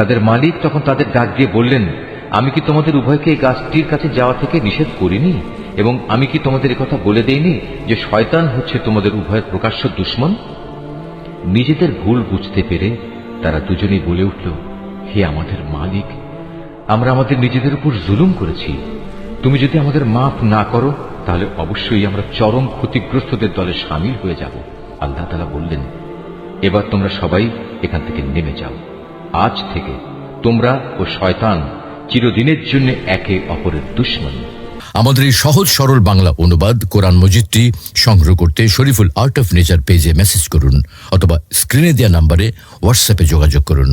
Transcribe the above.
তাদের মালিক তখন তাদের ডাক দিয়ে বললেন, আমি কি তোমাদের উভয়কে এই গাছটির কাছে যাওয়া থেকে নিষেধ করিনি? এবং আমি কি তোমাদের একথা বলে দেইনি যে শয়তান হচ্ছে তোমাদের উভয়ের প্রকাশ্য দুশমন? নিজেদের ভুল বুঝতে পেরে তারা দুজনেই বলে উঠল, হে আমাদের মালিক, আমরা আমাদের নিজেদের উপর জুলুম করেছি। তুমি যদি আমাদের মাফ না করো তাহলে অবশ্যই আমরা চরম ক্ষতিগ্রস্তদের দলে সামিল হয়ে যাব। আল্লাহ তাআলা বললেন, এবার তোমরা সবাই এখান থেকে নেমে যাও। আজ থেকে তোমরা ও শয়তান চিরদিনের জন্য একে অপরের দুশমন। আমাদের এই সহজ সরল বাংলা অনুবাদ কোরআন মজিদটি সংগ্রহ করতে শরীফুল আর্ট অফ নেচার পেজে মেসেজ করুন অথবা স্ক্রিনে দেওয়া নম্বরে হোয়াটসঅ্যাপে যোগাযোগ করুন।